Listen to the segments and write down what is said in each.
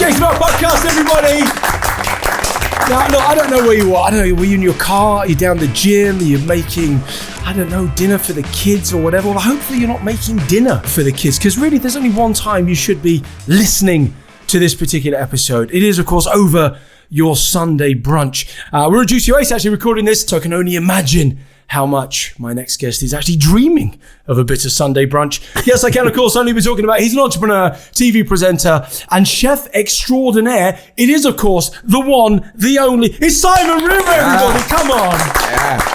Jason Bell Podcast, everybody. Now, look, I don't know where you are. I don't know, were you in your car? Are you down the gym? Are you making, I don't know, dinner for the kids or whatever? Well, hopefully you're not making dinner for the kids, because really there's only one time you should be listening to this particular episode. It is, of course, over your Sunday brunch. We're at Juicy Oasis actually recording this, so I can only imagine how much my next guest is actually dreaming of a bit of Sunday brunch. Yes, I can, of course, only be talking about, he's an entrepreneur, TV presenter, and chef extraordinaire. It is, of course, the one, the only, it's Simon River, everybody, come on. Yeah.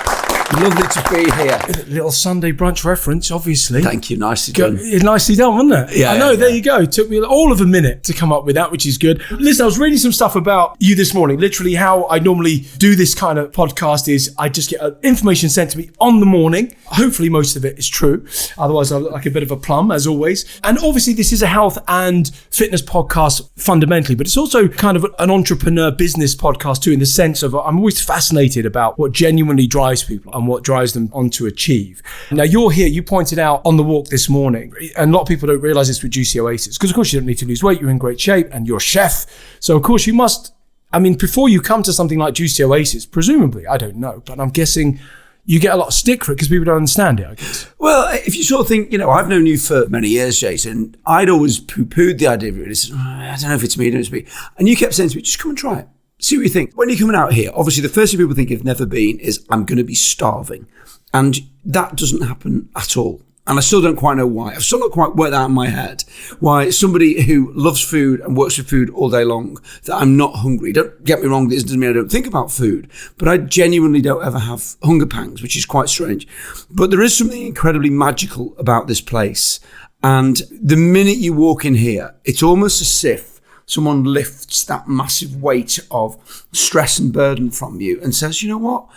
Lovely to be here. A little Sunday brunch reference, obviously. Thank you, nicely done. Nicely done, wasn't it? Yeah. I know, there you go. It took me all of a minute to come up with that, which is good. Listen, I was reading some stuff about you this morning. Literally how I normally do this kind of podcast is I just get information sent to me on the morning. Hopefully most of it is true. Otherwise I look like a bit of a plum, as always. And obviously this is a health and fitness podcast fundamentally, but it's also kind of an entrepreneur business podcast too, in the sense of I'm always fascinated about what genuinely drives people and what drives them on to achieve. Now you're here, you pointed out on the walk this morning, and a lot of people don't realize this with Juicy Oasis, because of course you don't need to lose weight, you're in great shape and you're a chef. So of course you must, I mean, before you come to something like Juicy Oasis, presumably, I don't know, but I'm guessing you get a lot of stick for it because people don't understand it, I guess. Well, if you sort of think, I've known you for many years, Jason. I'd always poo-pooed the idea of it. I said, I don't know if it's me, I don't know if it's me. And you kept saying to me, just come and try it. See what you think. When you're coming out here, obviously the first thing people think you've never been is I'm going to be starving. And that doesn't happen at all. And I still don't quite know why. I've still not quite worked out in my head why somebody who loves food and works with food all day long, that I'm not hungry. Don't get me wrong, this doesn't mean I don't think about food, but I genuinely don't ever have hunger pangs, which is quite strange. But there is something incredibly magical about this place. And the minute you walk in here, it's almost as if someone lifts that massive weight of stress and burden from you and says, you know what?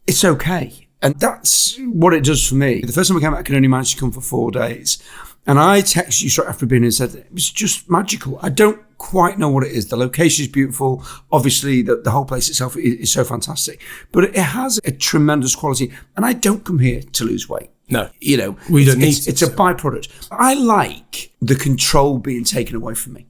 It's okay. And that's what it does for me. The first time I came out, I could only manage to come for 4 days. And I texted you straight after being in and said, it was just magical. I don't quite know what it is. The location is beautiful. Obviously, the whole place itself is so fantastic. But it has a tremendous quality. And I don't come here to lose weight. No. We don't need it. It's a byproduct. I like the control being taken away from me.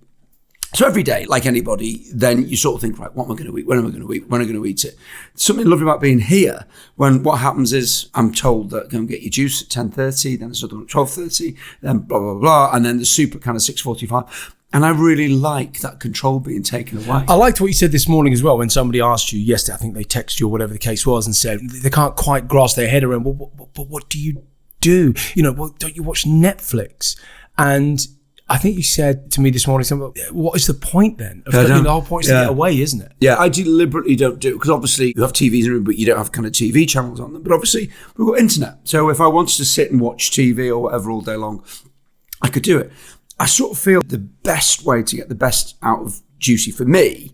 So every day, like anybody, then you sort of think, right, what am I going to eat? When am I going to eat? When am I going to eat it? Something lovely about being here, when what happens is I'm told that go and get your juice at 10:30, then there's another one at 12:30, then blah, blah, blah, and then the soup at kind of 6:45. And I really like that control being taken away. I liked what you said this morning as well, when somebody asked you yesterday, I think they texted you or whatever the case was, and said they can't quite grasp their head around, well, but what do you do? Well, don't you watch Netflix? And I think you said to me this morning, what is the point then? The whole point is to get away, isn't it? Yeah, I deliberately don't do it, because obviously you have TVs in the room, but you don't have kind of TV channels on them. But obviously we've got internet. So if I wanted to sit and watch TV or whatever all day long, I could do it. I sort of feel the best way to get the best out of Juicy for me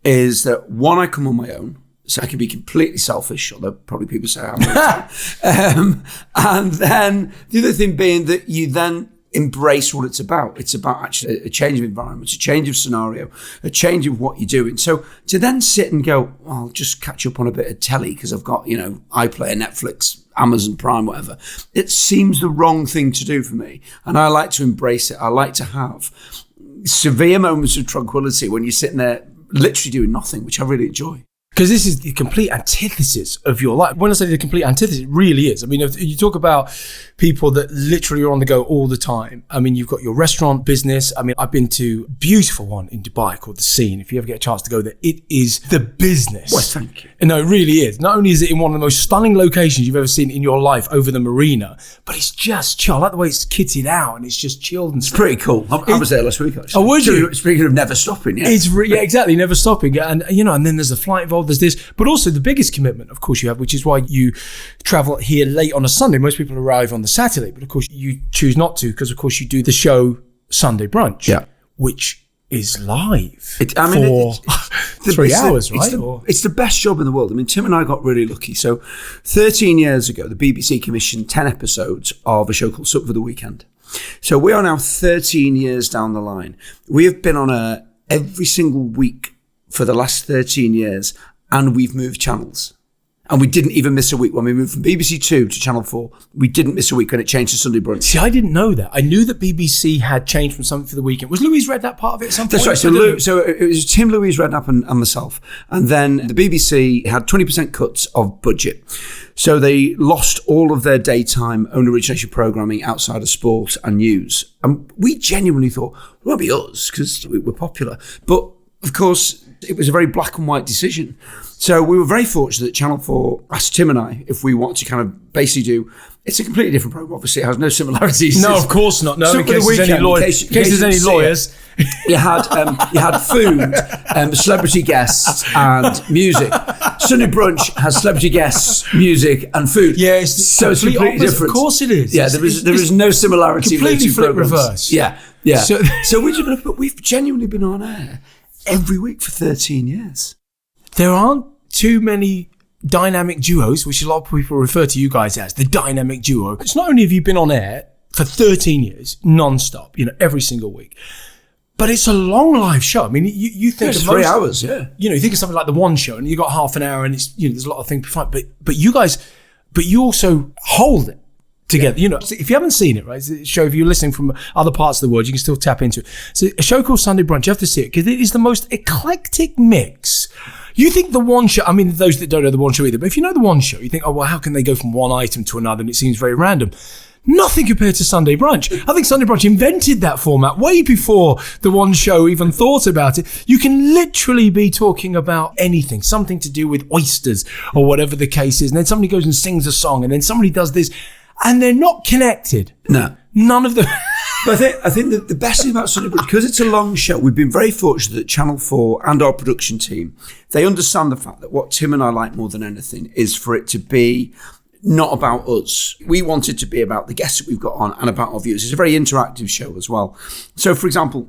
is that, one, I come on my own. So I can be completely selfish, although probably people say I'm and then the other thing being that you then embrace what it's about. It's about actually a change of environment, a change of scenario, a change of what you're doing. So to then sit and go, I'll just catch up on a bit of telly because I've got, iPlayer, Netflix, Amazon Prime, whatever. It seems the wrong thing to do for me. And I like to embrace it. I like to have severe moments of tranquility when you're sitting there literally doing nothing, which I really enjoy. Because this is the complete antithesis of your life. When I say the complete antithesis, it really is. I mean, if you talk about people that literally are on the go all the time. I mean, you've got your restaurant business. I mean, I've been to a beautiful one in Dubai called The Scene. If you ever get a chance to go there, it is the business. Well, thank you. No, it really is. Not only is it in one of the most stunning locations you've ever seen in your life over the marina, but it's just chill. I like the way it's kitted out and it's just chilled and it's pretty cool. I was there last week, actually. Oh, would you? Speaking of never stopping, yeah. Yeah, exactly. Never stopping. And, and then there's a flight involved, there's this, but also the biggest commitment, of course, you have, which is why you travel here late on a Sunday. Most people arrive on the Saturday, but of course you choose not to, because of course you do the show Sunday Brunch, which is live for 3 hours, right? It's the best job in the world. I mean, Tim and I got really lucky. So 13 years ago, the BBC commissioned 10 episodes of a show called Sup for the Weekend. So we are now 13 years down the line. We have been on air every single week for the last 13 years, and we've moved channels. And we didn't even miss a week when we moved from BBC Two to Channel 4. We didn't miss a week when it changed to Sunday brunch. See, I didn't know that. I knew that BBC had changed from something for the weekend. Was Louise read that part of it at some point? That's right. So it was Tim, Louise Redknapp and myself. And then the BBC had 20% cuts of budget. So they lost all of their daytime own origination programming outside of sport and news. And we genuinely thought, well, it won't be us because we were popular. But of course, it was a very black and white decision. So we were very fortunate that Channel 4 asked Tim and I if we want to kind of basically do, it's a completely different program. Obviously, it has no similarities. No, of course not. No, So in case there's any lawyers. You had food, celebrity guests and music. Sunday brunch has celebrity guests, music and food. Yeah, it's completely different. Of course it is. Yeah, there is no similarity in those two flip programs. Reverse. Yeah. So we've genuinely been on air every week for 13 years. There aren't too many dynamic duos, which a lot of people refer to you guys as the dynamic duo. It's not only have you been on air for 13 years, non-stop, every single week, but it's a long live show. I mean, you think it's of 3 hours, yeah. You think of something like the One Show, and you got half an hour, and it's there's a lot of things to find. But you guys, you also hold it together. Yeah. If you haven't seen it, right, it's a show. If you're listening from other parts of the world, you can still tap into it. So a show called Sunday Brunch. You have to see it because it is the most eclectic mix. You think the One Show, I mean, those that don't know the One Show either, but if you know the One Show, you think, oh, well, how can they go from one item to another? And it seems very random. Nothing compared to Sunday Brunch. I think Sunday Brunch invented that format way before the One Show even thought about it. You can literally be talking about anything, something to do with oysters or whatever the case is. And then somebody goes and sings a song, and then somebody does this, and they're not connected. No. None of them. But I think that the best thing about Sunday Brunch, because it's a long show, we've been very fortunate that Channel 4 and our production team, they understand the fact that what Tim and I like more than anything is for it to be not about us. We want it to be about the guests that we've got on and about our viewers. It's a very interactive show as well. So, for example,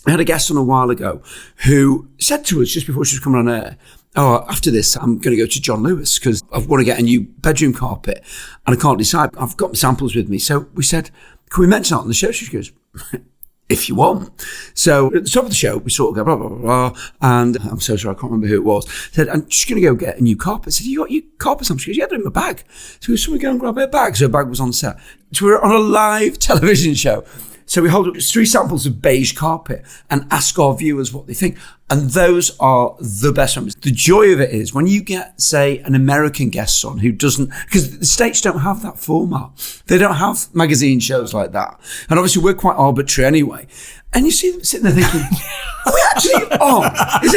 I had a guest on a while ago who said to us just before she was coming on air, oh, after this, I'm going to go to John Lewis because I want to get a new bedroom carpet and I can't decide. I've got my samples with me. So we said, can we mention that on the show? She goes, if you want. So at the top of the show, we sort of go, blah, blah, blah, blah. And I'm so sorry, I can't remember who it was. Said, I'm just going to go get a new carpet. I said, you got your carpet samples? She goes, yeah, they're in my bag. So someone go and grab her bag. So her bag was on set. So we were on a live television show. So we hold up 3 samples of beige carpet and ask our viewers what they think. And those are the best ones. The joy of it is when you get, say, an American guest on who doesn't, because the States don't have that format. They don't have magazine shows like that. And obviously we're quite arbitrary anyway. And you see them sitting there thinking, are we actually on? Is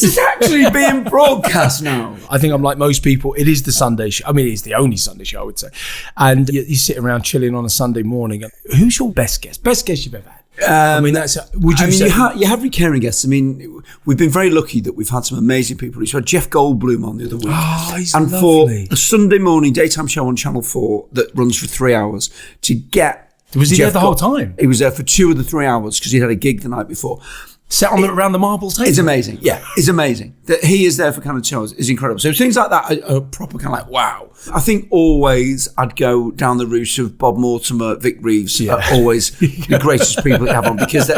this actually being broadcast now? I think I'm like most people. It is the Sunday show. I mean, it is the only Sunday show, I would say. And you sit around chilling on a Sunday morning. Who's your best guest? Best guest you've ever had? I mean, you have recurring guests. I mean, we've been very lucky that we've had some amazing people. We had Jeff Goldblum on the other week. Oh, he's and lovely. For a Sunday morning daytime show on Channel 4 that runs for 3 hours, to get Was he there the whole time? He was there for 2 of the 3 hours because he had a gig the night before. Sat around the marble table. It's amazing. Yeah, it's amazing. That he is there for kind of 2 hours is incredible. So things like that are proper kind of like, wow. I think always I'd go down the route of Bob Mortimer, Vic Reeves, are always the greatest people to have on because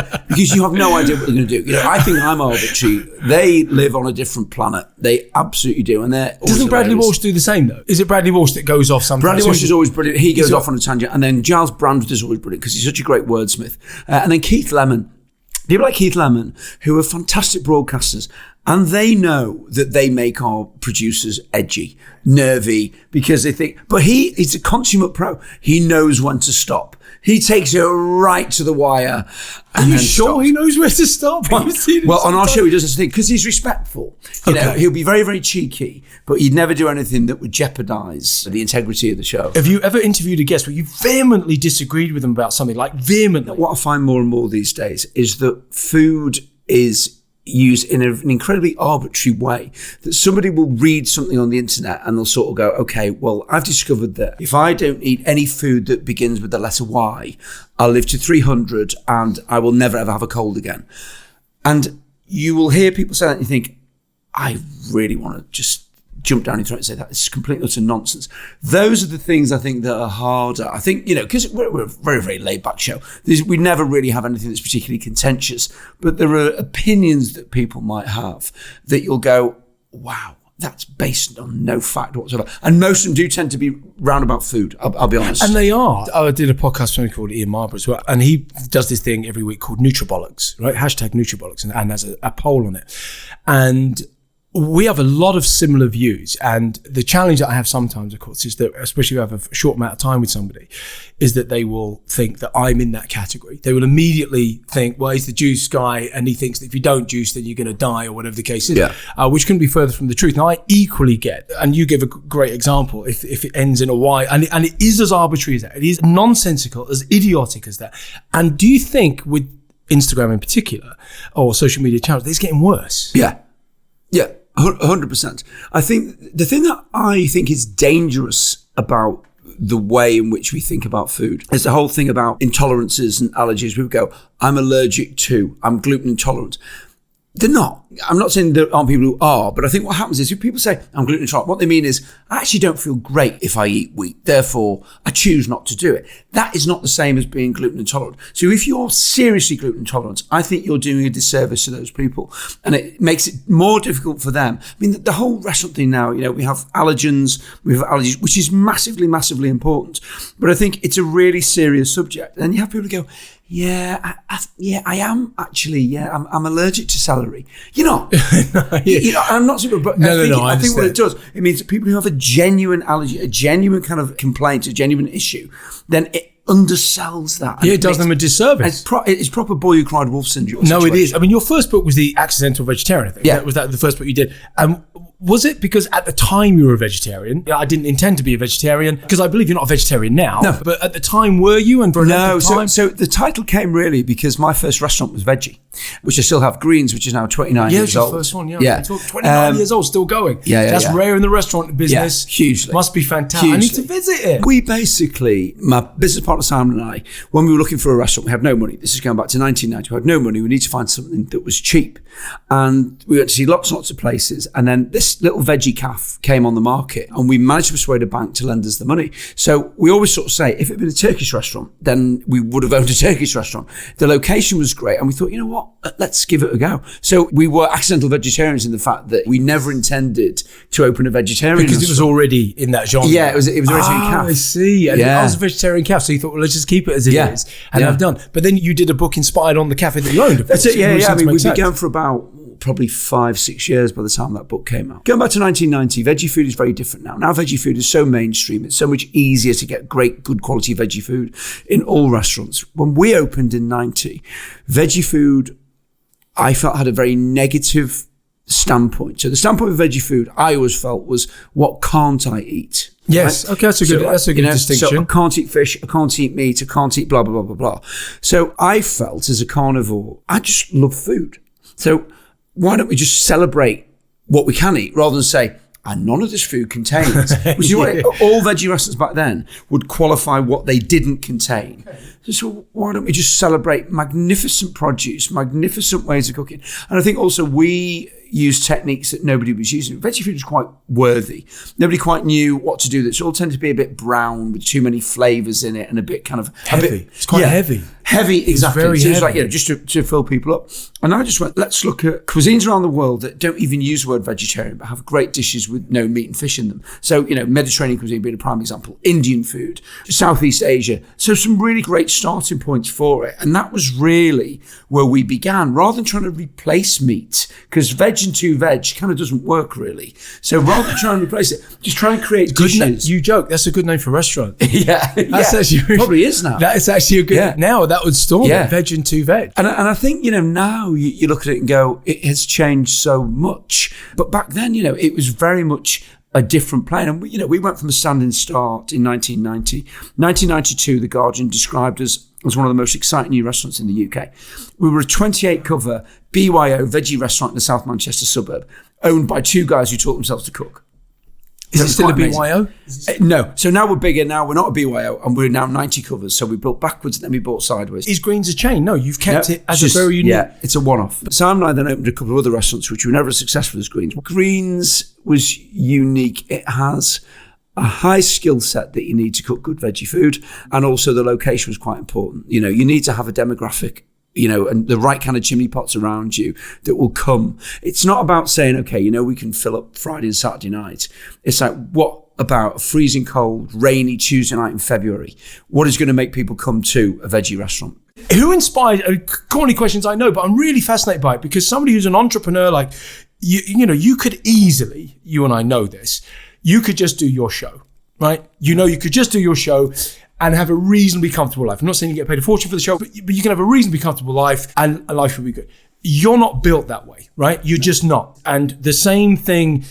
you have no idea what they're going to do. I think I'm arbitrary. They live on a different planet. They absolutely do. And they're Doesn't Bradley Walsh do the same though? Is it Bradley Walsh that goes off sometimes? Bradley Walsh is always brilliant. He goes off on a tangent. And then Giles Brandwood is always brilliant because he's such a great wordsmith. And then Keith Lemon. People like Keith Lemon, who are fantastic broadcasters, and they know that they make our producers edgy, nervy, because they think, but he's a consummate pro. He knows when to stop. He takes it right to the wire. Are you sure he knows where to stop? Well, on our show, he does this thing because he's respectful. You know, he'll be very, very cheeky, but he'd never do anything that would jeopardize the integrity of the show. Have you ever interviewed a guest where you vehemently disagreed with them about something, like vehemently? What I find more and more these days is that food is used in an incredibly arbitrary way, that somebody will read something on the internet and they'll sort of go, okay, well, I've discovered that if I don't eat any food that begins with the letter Y, I'll live to 300 and I will never ever have a cold again. And you will hear people say that and you think, I really want to just jump down your throat and say that it's complete utter nonsense. Those are the things I think that are harder. I think, because we're a very, very laid back show. We never really have anything that's particularly contentious, but there are opinions that people might have that you'll go, wow, that's based on no fact whatsoever. And most of them do tend to be round about food, I'll be honest. And they are. I did a podcast with somebody called Ian Marber as well, and he does this thing every week called Nutribolics, right? #Nutribolics, and has a poll on it. And we have a lot of similar views, and the challenge that I have sometimes, of course, is that, especially if I have a short amount of time with somebody, is that they will think that I'm in that category. They will immediately think, well, he's the juice guy, and he thinks that if you don't juice, then you're going to die, or whatever the case is, which couldn't be further from the truth. Now, I equally get, and you give a great example, if it ends in a Y, and it is as arbitrary as that, it is nonsensical, as idiotic as that. And do you think with Instagram in particular, or social media channels, it's getting worse? Yeah. 100%. I think the thing that I think is dangerous about the way in which we think about food is the whole thing about intolerances and allergies. We go, I'm allergic to, I'm gluten intolerant. They're not. I'm not saying there aren't people who are, but I think what happens is if people say, I'm gluten intolerant, what they mean is, I actually don't feel great if I eat wheat, therefore I choose not to do it. That is not the same as being gluten intolerant. So if you're seriously gluten intolerant, I think you're doing a disservice to those people, and it makes it more difficult for them. I mean, the whole restaurant thing now, we have allergens, we have allergies, which is massively, massively important. But I think it's a really serious subject. And you have people who go, I am actually. I'm allergic to celery. You're not. I'm not super. But I think what it does, it means that people who have a genuine allergy, a genuine kind of complaint, a genuine issue, then it undersells that. Yeah, it does them a disservice. It's proper boy who cried wolf syndrome. No, it is. I mean, your first book was The Accidental Vegetarian, I think. Yeah. Was that the first book you did? Was it because at the time you were a vegetarian? I didn't intend to be a vegetarian, because I believe you're not a vegetarian now. No. But at the time, were you? And for a length of time? So the title came really because my first restaurant was veggie, which I still have, Greens, which is now 29 years old. Yeah, the first one, yeah. 29 years old, still going. That's rare in the restaurant business. Yeah, hugely. Must be fantastic. Hugely. I need to visit it. We basically, my business partner Simon and I, when we were looking for a restaurant, we had no money. This is going back to 1990. We had no money. We need to find something that was cheap. And we went to see lots and lots of places. And then this little veggie cafe came on the market, and we managed to persuade a bank to lend us the money. So we always sort of say, if it had been a Turkish restaurant, then we would have owned a Turkish restaurant. The location was great, and we thought, you know what, let's give it a go. So we were accidental vegetarians in the fact that we never intended to open a vegetarian because restaurant. It was already in that genre. Yeah, it was a vegetarian cafe. I see. And I was a vegetarian cafe, so you thought, well, let's just keep it as it is. And I've done. But then you did a book inspired on the cafe that you owned. That's it. Yeah. I mean, we began for about probably 5-6 years by the time that book came out. Going back to 1990, veggie food is very different now. Now veggie food is so mainstream. It's so much easier to get great, good quality veggie food in all restaurants. When we opened in 90, veggie food, I felt, had a very negative standpoint. So the standpoint of veggie food, I always felt, was, what can't I eat? Yes. Right? Okay, that's a good distinction. So I can't eat fish, I can't eat meat, I can't eat blah, blah, blah, blah, blah. So I felt, as a carnivore, I just love food. So why don't we just celebrate what we can eat rather than say, and none of this food contains, which is what all veggie restaurants back then would qualify what they didn't contain. Okay. So why don't we just celebrate magnificent produce, magnificent ways of cooking? And I think also we use techniques that nobody was using. Veggie food is quite worthy. Nobody quite knew what to do. It all tended to be a bit brown with too many flavours in it and a bit kind of heavy. It's quite heavy. Heavy, exactly. It's very heavy. Like, just to fill people up. And I just went, let's look at cuisines around the world that don't even use the word vegetarian, but have great dishes with no meat and fish in them. So, Mediterranean cuisine being a prime example, Indian food, Southeast Asia. So some really great starting points for it. And that was really where we began, rather than trying to replace meat, because veg and two veg kind of doesn't work really. So rather than trying to replace it, just try and create dishes. You joke, that's a good name for a restaurant. That's actually probably is now. That is actually a good now. That would storm it, veg and two veg. And I think, now you look at it and go, it has changed so much. But back then, it was very much a different plane. And we went from a standing start in 1990. 1992, The Guardian described us as one of the most exciting new restaurants in the UK. We were a 28 cover BYO veggie restaurant in the South Manchester suburb, owned by two guys who taught themselves to cook. Is it still a BYO? No. So now we're bigger. Now we're not a BYO, and we're now 90 covers. So we built backwards and then we bought sideways. Is Greens a chain? No, you've kept it as a very unique. Yeah, it's a one-off. But Sam and I then opened a couple of other restaurants which were never as successful as Greens. Greens was unique. It has a high skill set that you need to cook good veggie food, and also the location was quite important. You need to have a demographic and the right kind of chimney pots around you that will come. It's not about saying, okay, we can fill up Friday and Saturday night. It's like, what about a freezing cold, rainy Tuesday night in February? What is going to make people come to a veggie restaurant? Who inspired, corny questions I know, but I'm really fascinated by it because somebody who's an entrepreneur, like, you could easily, you and I know this, you could just do your show, right? You could just do your show and have a reasonably comfortable life. I'm not saying you get paid a fortune for the show, but you can have a reasonably comfortable life and life will be good. You're not built that way, right? You're just not. And the same thing,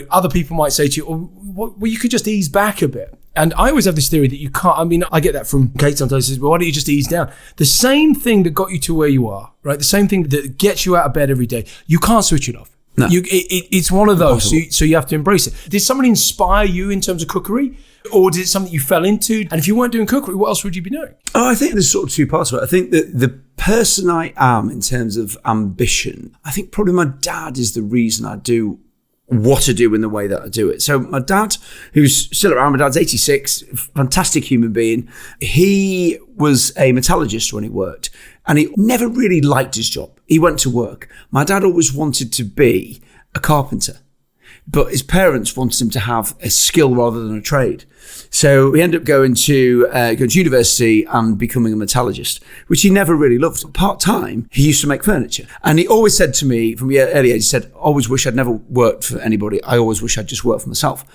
other people might say to you, well, you could just ease back a bit. And I always have this theory that you can't, I get that from Kate sometimes, says, well, why don't you just ease down? The same thing that got you to where you are, right? The same thing that gets you out of bed every day, you can't switch it off. No. It's one of those, so you have to embrace it. Did somebody inspire you in terms of cookery? Or did it something you fell into? And if you weren't doing cookery, what else would you be doing? Oh, I think there's sort of two parts of it. I think that the person I am in terms of ambition, I think probably my dad is the reason I do what I do in the way that I do it. So my dad, who's still around, my dad's 86, fantastic human being. He was a metallurgist when he worked and he never really liked his job. He went to work. My dad always wanted to be a carpenter, but his parents wanted him to have a skill rather than a trade. So he ended up going to university and becoming a metallurgist, which he never really loved. Part-time, he used to make furniture. And he always said to me from the early age, he said, I always wish I'd never worked for anybody. I always wish I'd just worked for myself.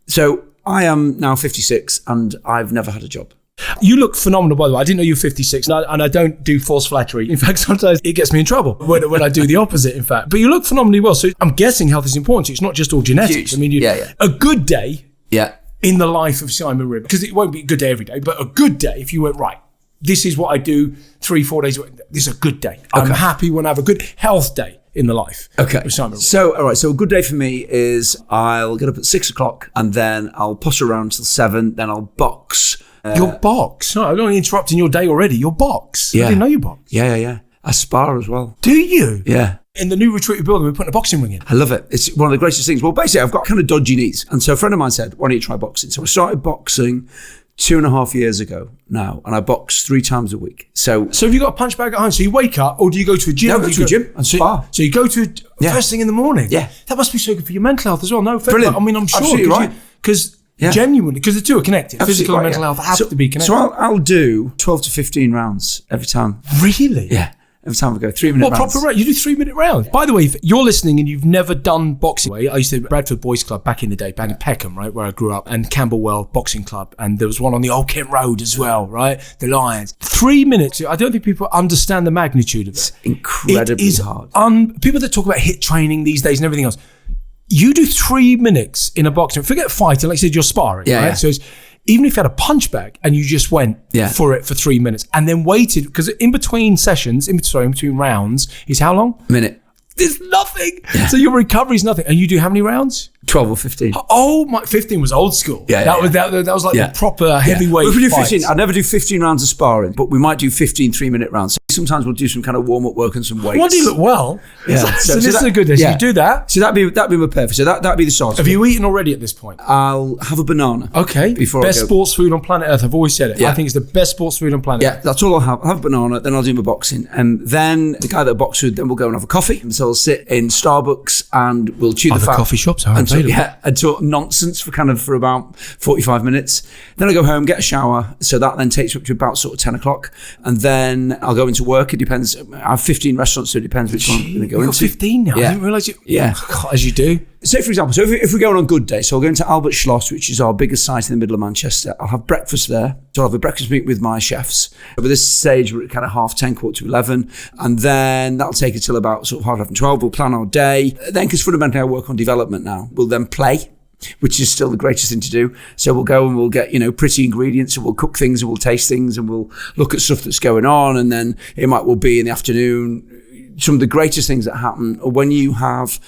So I am now 56 and I've never had a job. You look phenomenal, by the way. I didn't know you were 56, and I don't do false flattery. In fact, sometimes it gets me in trouble when I do the opposite, in fact. But you look phenomenally well. So I'm guessing health is important to you. It's not just all genetics. Huge. A good day Yeah. in the life of Simon Ribber, because it won't be a good day every day, but a good day if you went, right, this is what I do 3-4 days. This is a good day. I'm happy when I have a good health day in the life. Okay. Of Simon Ribber. So, all right. So a good day for me is I'll get up at 6 o'clock and then I'll potter around till 7. Then I'll box. Your box? No, I'm not interrupting your day already. Your box? Yeah. I didn't know you box. Yeah. I spar as well. Do you? Yeah. In the new retreat building, we're putting a boxing ring in. I love it. It's one of the greatest things. Well, basically, I've got kind of dodgy knees. And so a friend of mine said, why don't you try boxing? So I started boxing 2.5 years ago now, and I box 3 times a week. So have you got a punch bag at home? So you wake up, or do you go to a gym? No, I go to a gym and spar. So you go to first thing in the morning? Yeah. That must be so good for your mental health as well. No, brilliant. I'm sure. Absolutely right. Because genuinely, because the two are connected. Absolutely Physical and mental health have to be connected. So I'll do 12 to 15 rounds every time. Really? Yeah. Every time I go 3-minute rounds. Proper round? You do 3-minute rounds? By the way, if you're listening and you've never done boxing, I used to Bradford Boys Club back in the day, back in Peckham, right, where I grew up, and Camberwell Boxing Club, and there was one on the Old Kent Road as well, right? The Lions. 3 minutes. I don't think people understand the magnitude of it. It's incredibly hard. People that talk about HIIT training these days and everything else, you do 3 minutes in a boxing. Forget fighting, like I said, you're sparring, right? Yeah. So even if you had a punch bag and you just went for it for 3 minutes and then waited, because in between sessions, in between rounds is how long? A minute. There's nothing. Yeah. So your recovery is nothing. And you do how many rounds? 12 or 15. Oh, my 15 was old school. That was like the proper heavyweight If we do fights. 15, I'd never do 15 rounds of sparring, but we might do 15 3-minute rounds. So sometimes we'll do some kind of warm-up work and some weights. Well, do you look well? Yeah. So this is a good day. So you do that. So that'd be my perfect. So that'd be the start. Have you eaten already at this point? I'll have a banana. Okay. Best sports food on planet Earth. I've always said it. I think it's the best sports food on planet Earth. Yeah, that's all I'll have. I'll have a banana, then I'll do my boxing. And then the guy that I box with, then we'll go and have a coffee. And so I'll sit in Starbucks and we'll chew the fat. Other coffee shops are available. And talk nonsense for about 45 minutes. Then I go home, get a shower. So that then takes up to about sort of 10 o'clock. And then I'll go into work. It depends. I have 15 restaurants, so it depends which one I'm going to go into. 15 now? Yeah. I didn't realise you. Yeah. God, as you do. So for example, if we're going on good day, so I'll go into Albert Schloss, which is our biggest site in the middle of Manchester. I'll have breakfast there. So I'll have a breakfast meeting with my chefs. By this stage, we're at kind of 10:30, 11:15. And then that'll take us till about sort of 11:30, 12. We'll plan our day. Then, because fundamentally I work on development now, we'll then play, which is still the greatest thing to do. So we'll go and we'll get, pretty ingredients and we'll cook things and we'll taste things and we'll look at stuff that's going on. And then it will be in the afternoon. Some of the greatest things that happen are when you have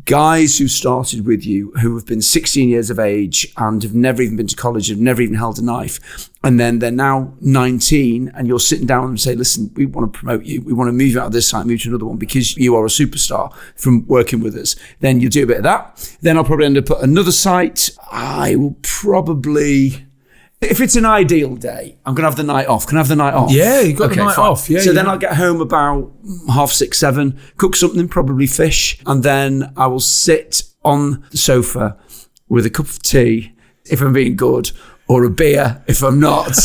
guys who started with you who have been 16 years of age and have never even been to college, have never even held a knife. And then they're now 19 and you're sitting down and say, listen, we want to promote you. We want to move you out of this site, move to another one because you are a superstar from working with us. Then you'll do a bit of that. Then I'll probably end up at another site. I will probably If it's an ideal day, I'm going to have the night off. Can I have the night off? Yeah, you've got the night off. Yeah. So then I'll get home about 6:30, 7, cook something, probably fish, and then I will sit on the sofa with a cup of tea, if I'm being good, or a beer if I'm not,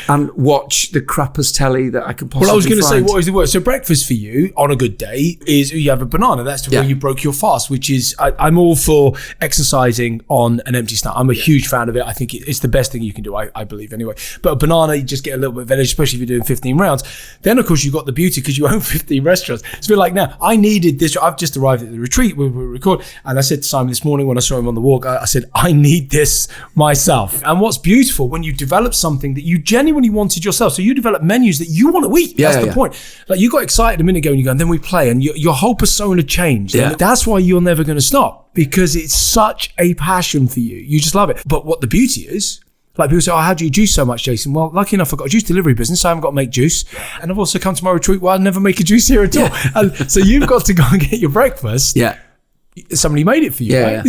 and watch the crappest telly that I can possibly find. Well, I was going to say, what is the word? So breakfast for you on a good day is you have a banana. That's where you broke your fast, which is, I'm all for exercising on an empty stomach. I'm a huge fan of it. I think it's the best thing you can do, I believe anyway. But a banana, you just get a little bit of energy, especially if you're doing 15 rounds. Then, of course, you've got the beauty because you own 15 restaurants. It's a bit like now, I needed this. I've just arrived at the retreat where we record. And I said to Simon this morning when I saw him on the walk, I said, I need this myself. And what's beautiful when you develop something that you genuinely wanted yourself. So you develop menus that you want to eat. That's the point. Like you got excited a minute ago and you go, and then we play and your whole persona changed. Yeah. And that's why you're never going to stop because it's such a passion for you. You just love it. But what the beauty is, like people say, how do you juice so much, Jason? Well, lucky enough, I've got a juice delivery business, so I haven't got to make juice. And I've also come to my retreat where I never make a juice here at all. And so you've got to go and get your breakfast. Yeah. Somebody made it for you, right?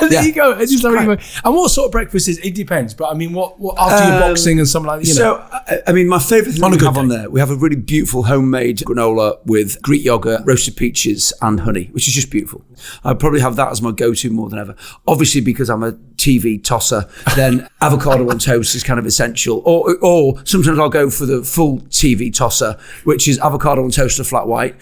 There you go. It's just and what sort of breakfast is? It depends. But I mean, what after your boxing and something like that. So, I mean, my favourite thing we have on there, we have a really beautiful homemade granola with Greek yogurt, roasted peaches, and honey, which is just beautiful. I'd probably have that as my go-to more than ever. Obviously, because I'm a TV tosser, then avocado on toast is kind of essential. Or sometimes I'll go for the full TV tosser, which is avocado on toast or flat white.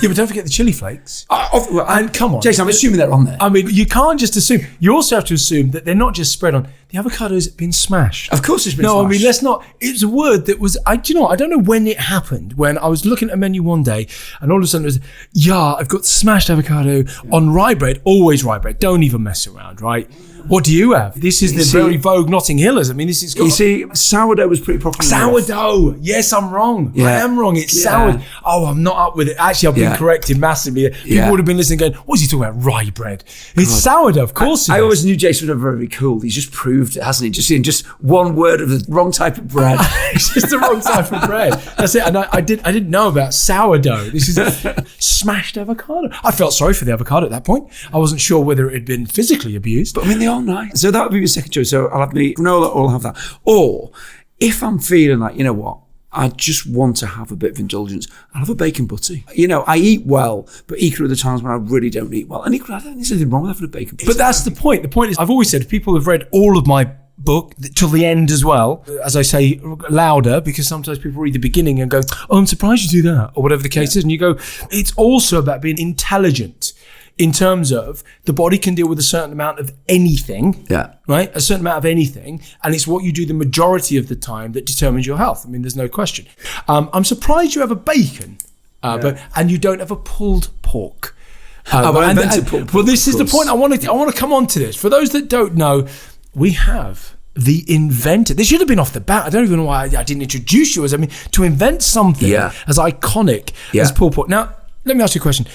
Yeah, but don't forget the chili flakes. And come on. Jason, I'm assuming they're on there. I mean, you can't just assume. You also have to assume that they're not just spread on. The avocado's been smashed. Of course it's been smashed. No, I mean, let's not. It's a word that was, do you know what? I don't know when it happened. When I was looking at a menu one day and all of a sudden it was, I've got smashed avocado on rye bread. Always rye bread. Don't even mess around, right? What do you have? This is the very vogue Notting Hillers. I mean, this is... You see, sourdough was pretty popular. Sourdough! Yes, I'm wrong. Yeah. I am wrong. It's sourdough. Oh, I'm not up with it. Actually, I've been corrected massively. People would have been listening going, what is he talking about? Rye bread. It's sourdough, of course I always knew Jason was very cool. He's just proved it, hasn't he? Just in just one word of the wrong type of bread. It's just the wrong type of bread. That's it. And I didn't know about sourdough. This is smashed avocado. I felt sorry for the avocado at that point. I wasn't sure whether it had been physically abused. But I mean, they are nice. So that would be your second choice. So I'll have the granola or I'll have that. Or if I'm feeling like, you know what, I just want to have a bit of indulgence, I'll have a bacon butty. You know, I eat well, but equally the times when I really don't eat well. And equally, I don't think there's anything wrong with having a bacon butty. But that's the point. The point is, I've always said, if people have read all of my book till the end as well, as I say, louder, because sometimes people read the beginning and go, oh, I'm surprised you do that, or whatever the case is. And you go, it's also about being intelligent. In terms of the body can deal with a certain amount of anything, right? A certain amount of anything, and it's what you do the majority of the time that determines your health. I mean, there's no question. I'm surprised you have a bacon, and you don't have a pulled pork. Well, this is the point. I want to come on to this. For those that don't know, we have the inventor. This should have been off the bat. I don't even know why I didn't introduce you to invent something as iconic as pulled pork. Now, let me ask you a question.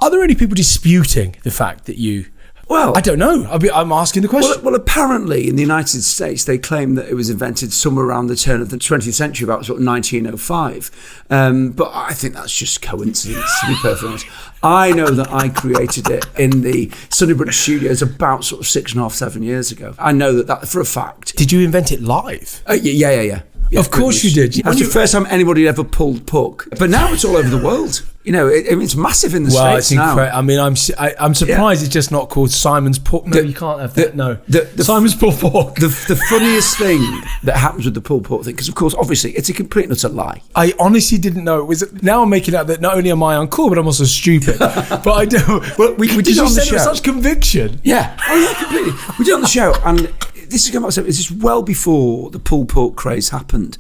Are there any people disputing the fact that you... Well, I don't know. I'm asking the question. Well, apparently in the United States, they claim that it was invented somewhere around the turn of the 20th century, about sort of 1905. But I think that's just coincidence, to be perfectly honest. I know that I created it in the Sunny Brunch studios about sort of 6.5, 7 years ago. I know that for a fact. Did you invent it live? Yeah. Yeah, of course you did. That's the first time anybody ever pulled pork. But now it's all over the world. You know, it's massive in the States now. Well, it's incredible. I mean, I'm surprised it's just not called Simon's pork. No, you can't have that. No. Simon's pulled pork. The funniest thing that happens with the pulled pork thing, because of course, obviously, it's a complete and utter lie. I honestly didn't know it was. Now I'm making out that not only am I uncool, but I'm also stupid. But I do. Well, we did it on the show with such conviction. Yeah. Oh yeah, completely. We did it on the show, and this is going back to this is well before the pulled pork craze happened.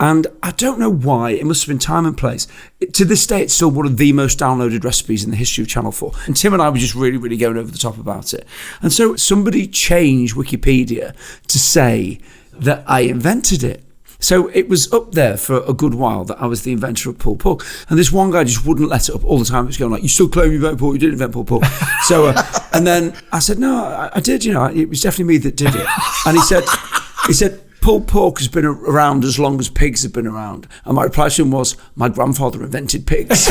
And I don't know why, it must have been time and place. To this day, it's still one of the most downloaded recipes in the history of Channel 4. And Tim and I were just really, really going over the top about it. And so somebody changed Wikipedia to say that I invented it. So it was up there for a good while that I was the inventor of pulled pork. And this one guy just wouldn't let it up all the time. He was going like, you still claim you invented pork, you didn't invent pulled pork. So, and then I said, no, I did, you know, it was definitely me that did it. And he said, pulled pork has been around as long as pigs have been around. And my reply to him was, my grandfather invented pigs.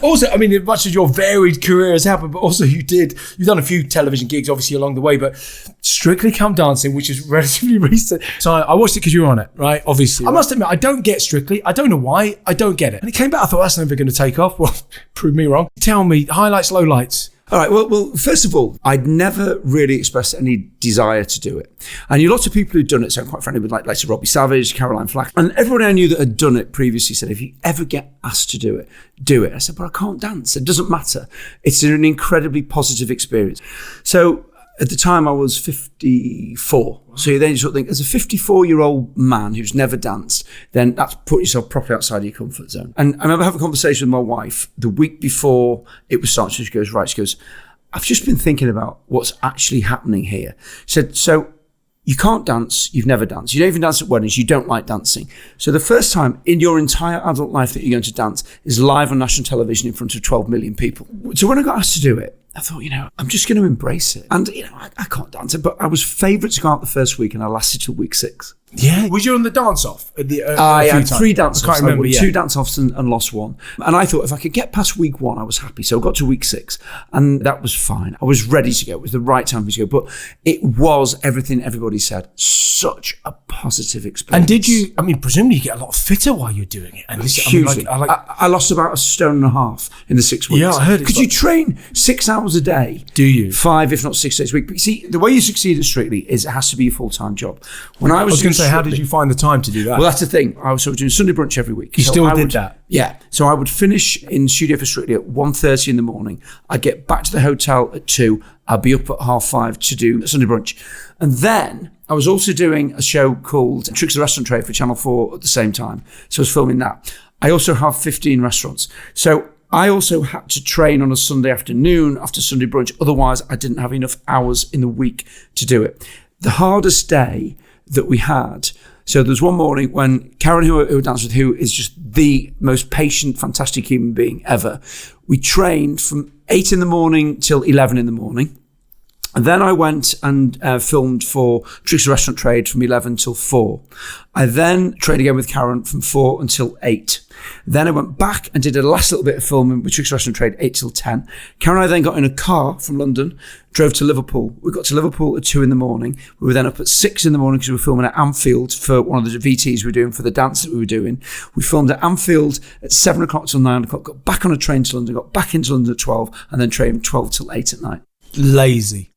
Also, I mean, as much as your varied career has happened, but also you've done a few television gigs, obviously, along the way, but Strictly Come Dancing, which is relatively recent. So I watched it because you were on it, right? Obviously. I must admit, I don't get Strictly. I don't know why. I don't get it. And it came back, I thought, that's never going to take off. Well, prove me wrong. Tell me, highlights, lowlights. All right. Well, first of all, I'd never really expressed any desire to do it. I knew lots of people who'd done it, so I'm quite friendly with like Robbie Savage, Caroline Flack. And everyone I knew that had done it previously said, if you ever get asked to do it, do it. I said, but I can't dance. It doesn't matter. It's an incredibly positive experience. So at the time I was 54. So then you sort of think, as a 54-year-old man who's never danced, then that's put yourself properly outside your comfort zone. And I remember having a conversation with my wife the week before it was starting. She goes, I've just been thinking about what's actually happening here. She said, so you can't dance, you've never danced. You don't even dance at weddings, you don't like dancing. So the first time in your entire adult life that you're going to dance is live on national television in front of 12 million people. So when I got asked to do it, I thought, I'm just going to embrace it. And, I can't dance it, but I was favourite to go out the first week and I lasted till week 6. Yeah. Was you on the dance-off? I had 3 dance-offs. I can't remember, 2 dance-offs and lost 1. And I thought if I could get past week 1, I was happy. So I got to week 6 and that was fine. I was ready to go. It was the right time for me to go. But it was everything everybody said. Such a positive experience. And did you, presumably you get a lot fitter while you're doing it. And hugely. I lost about 1.5 stones in the 6 weeks. Yeah, I heard it. Because you train 6 hours a day. Do you? 5, if not 6 days a week. But you see, the way you succeed at Strictly is it has to be a full-time job. When I was going to say, how did you find the time to do that? Well, that's the thing. I was doing Sunday brunch every week. You still did that? Yeah. So I would finish in studio for Strictly at 1:30 in the morning. I'd get back to the hotel at 2. I'd be up at 5:30 to do Sunday brunch. And then I was also doing a show called Tricks of the Restaurant Trade for Channel 4 at the same time. So I was filming that. I also have 15 restaurants. So I also had to train on a Sunday afternoon after Sunday brunch. Otherwise, I didn't have enough hours in the week to do it. The hardest day that we had, so there was one morning when Karen, who I danced with, who is just the most patient, fantastic human being ever, we trained from 8 in the morning till 11 in the morning. And then I went and filmed for Tricks of the Restaurant Trade from 11 till 4. I then trained again with Karen from 4 until 8. Then I went back and did a last little bit of filming with Tricks of the Restaurant Trade, 8 till 10. Karen and I then got in a car from London, drove to Liverpool. We got to Liverpool at 2 in the morning. We were then up at 6 in the morning because we were filming at Anfield for one of the VTs we were doing for the dance that we were doing. We filmed at Anfield at 7 o'clock till 9 o'clock, got back on a train to London, got back into London at 12, and then trained 12 till 8 at night. Lazy.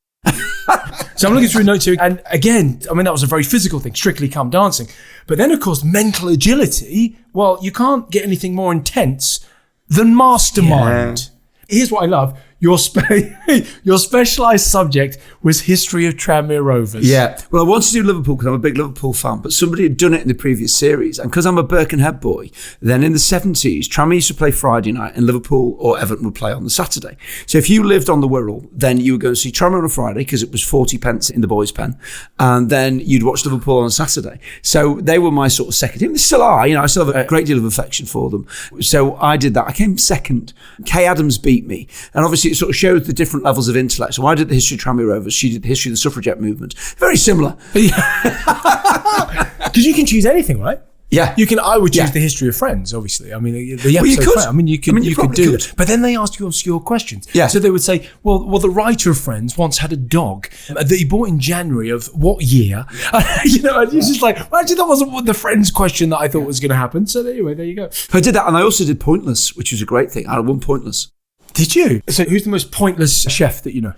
So I'm looking through notes here, and again, that was a very physical thing, Strictly Come Dancing. But then, of course, mental agility, well, you can't get anything more intense than Mastermind. Yeah. Here's what I love. Your specialised subject was history of Tranmere Rovers. Yeah. Well, I wanted to do Liverpool because I'm a big Liverpool fan, but somebody had done it in the previous series. And because I'm a Birkenhead boy, then in the 70s, Tranmere used to play Friday night and Liverpool or Everton would play on the Saturday. So if you lived on the Wirral, then you would go and see Tranmere on a Friday because it was 40 pence in the boys' pen. And then you'd watch Liverpool on a Saturday. So they were my sort of second team. They still are. I still have a great deal of affection for them. So I did that. I came second. Kay Adams beat me. And obviously it sort of shows the different levels of intellect. So I did the history of Tranmere Rovers. She did the history of the suffragette movement. Very similar. Because you can choose anything, right? Yeah. I would choose the history of Friends, obviously. The episode you could do it. But then they ask you obscure questions. Yeah. So they would say, well, the writer of Friends once had a dog that he bought in January of what year? And it's just like, actually, that wasn't the Friends question that I thought was going to happen. So anyway, there you go. I did that, and I also did Pointless, which was a great thing. I won Pointless. Did you? So who's the most pointless chef that you know?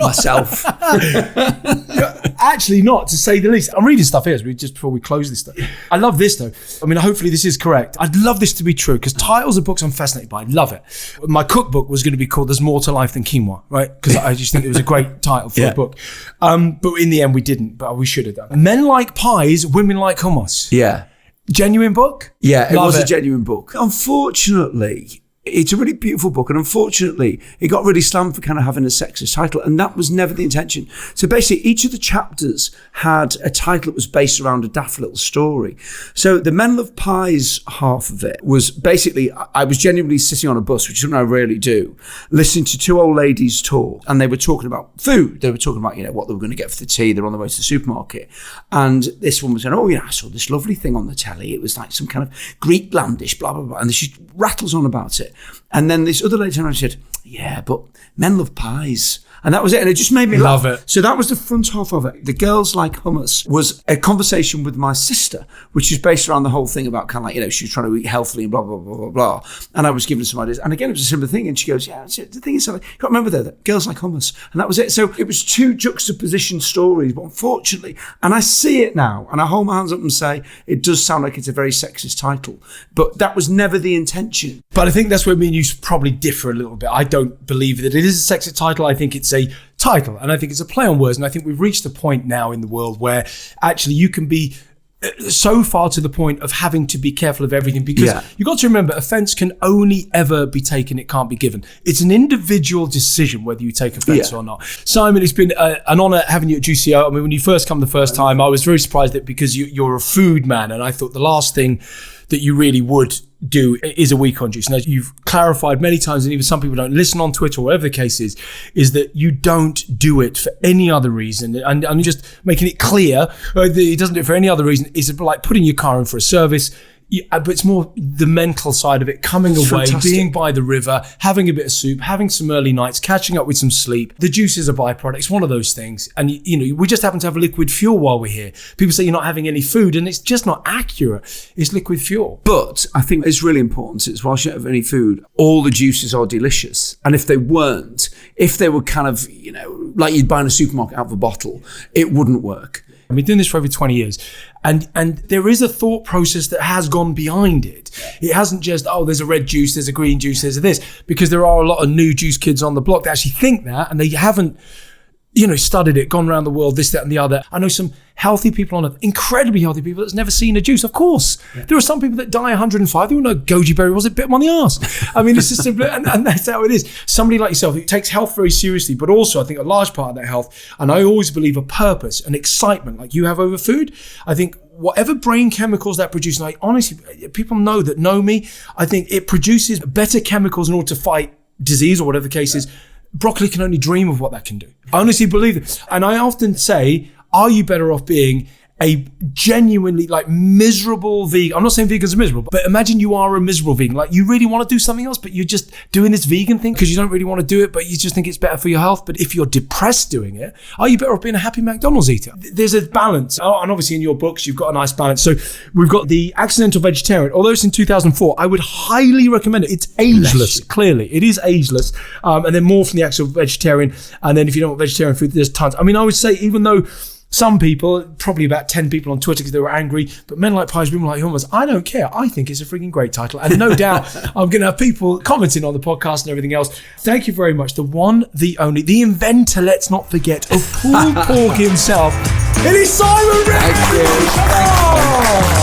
Myself. Actually not, to say the least. I'm reading stuff here just before we close this stuff. I love this though. Hopefully this is correct. I'd love this to be true because titles of books I'm fascinated by. I love it. My cookbook was going to be called There's More to Life Than Quinoa, right? Because I just think it was a great title for a book. But in the end we didn't, but we should have done. Men like pies, women like hummus. Yeah. Genuine book? Yeah, it was a genuine book. Unfortunately, It's a really beautiful book, and unfortunately, it got really slammed for kind of having a sexist title, and that was never the intention. So basically, each of the chapters had a title that was based around a daft little story. So the Men Love Pies half of it was basically, I was genuinely sitting on a bus, which is something I rarely do, listening to two old ladies talk, and they were talking about food. They were talking about, what they were going to get for the tea. They're on the way to the supermarket. And this one was saying, I saw this lovely thing on the telly. It was like some kind of Greek land dish, blah, blah, blah. And she rattles on about it. And then this other lady turned around and said, yeah, but men love pies. And that was it. And it just made me love laugh. it. So that was the front half of it. The Girls Like Hummus was a conversation with my sister, which is based around the whole thing about kind of like, she was trying to eat healthily and blah, blah, blah, blah, blah. And I was giving her some ideas. And again, it was a similar thing. And she goes, yeah, the thing is, you got to remember that Girls Like Hummus. And that was it. So it was two juxtaposition stories. But unfortunately, and I see it now, and I hold my hands up and say, it does sound like it's a very sexist title. But that was never the intention. But I think that's where me and you probably differ a little bit. I don't believe that it is a sexist title. I think it's a title, and I think it's a play on words. And I think we've reached a point now in the world where actually you can be so far to the point of having to be careful of everything, because you've got to remember, offence can only ever be taken, it can't be given. It's an individual decision whether you take offence or not. Simon, it's been an honour having you at GCO. I mean, when you first come the first time, I was very surprised that because you're a food man, and I thought the last thing that you really would do is a week on juice. And as you've clarified many times, and even some people don't listen on Twitter or whatever the case is that you don't do it for any other reason. And I'm just making it clear that he doesn't do it for any other reason. It's like putting your car in for a service. But it's more the mental side of it, coming away, being by the river, having a bit of soup, having some early nights, catching up with some sleep. The juice is a byproduct. It's one of those things. And, we just happen to have liquid fuel while we're here. People say you're not having any food, and it's just not accurate. It's liquid fuel. But I think it's really important. It's whilst you don't have any food, all the juices are delicious. And if they weren't, if they were kind of, like you'd buy in a supermarket out of a bottle, it wouldn't work. I've been doing this for over 20 years. And there is a thought process that has gone behind it. It hasn't just, there's a red juice, there's a green juice, there's a this. Because there are a lot of new juice kids on the block that actually think that, and they haven't, studied it, gone around the world, this, that, and the other. I know some healthy people on earth, incredibly healthy people that's never seen a juice. Of course. Yeah. There are some people that die 105. They don't know goji berry was, it bit them on the arse. I mean, it's just simple, and that's how it is. Somebody like yourself who takes health very seriously, but also I think a large part of that health, and I always believe a purpose, an excitement like you have over food. I think whatever brain chemicals that produce, and I honestly, people know me, I think it produces better chemicals in order to fight disease or whatever the case is. Broccoli can only dream of what that can do. I honestly believe it. And I often say, are you better off being a genuinely miserable vegan? I'm not saying vegans are miserable, but imagine you are a miserable vegan. Like you really want to do something else, but you're just doing this vegan thing because you don't really want to do it, but you just think it's better for your health. But if you're depressed doing it, are you better off being a happy McDonald's eater? There's a balance. And obviously in your books, you've got a nice balance. So we've got the Accidental Vegetarian. Although it's in 2004, I would highly recommend it. It's ageless, clearly. It is ageless. And then more from the Accidental Vegetarian. And then if you don't want vegetarian food, there's tons. I mean, I would say even though some people, probably about 10 people on Twitter because they were angry, but Men Like Pies, Women Like Hummus, I don't care. I think it's a freaking great title. And no doubt I'm going to have people commenting on the podcast and everything else. Thank you very much. The one, the only, the inventor, let's not forget, of pulled pork himself. It is Simon Rick! Thank you.